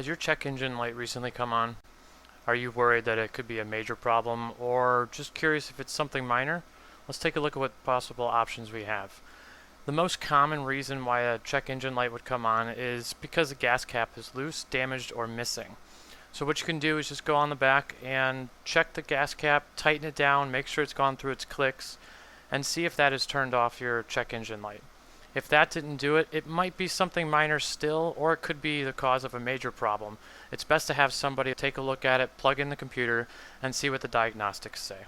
Has your check engine light recently come on? Are you worried that it could be a major problem, or just curious if it's something minor? Let's take a look at what possible options we have. The most common reason why a check engine light would come on is because the gas cap is loose, damaged, or missing. So what you can do is just go on the back and check the gas cap, tighten it down, make sure it's gone through its clicks, and see if that has turned off your check engine light. If that didn't do it, it might be something minor still, or it could be the cause of a major problem. It's best to have somebody take a look at it, plug in the computer, and see what the diagnostics say.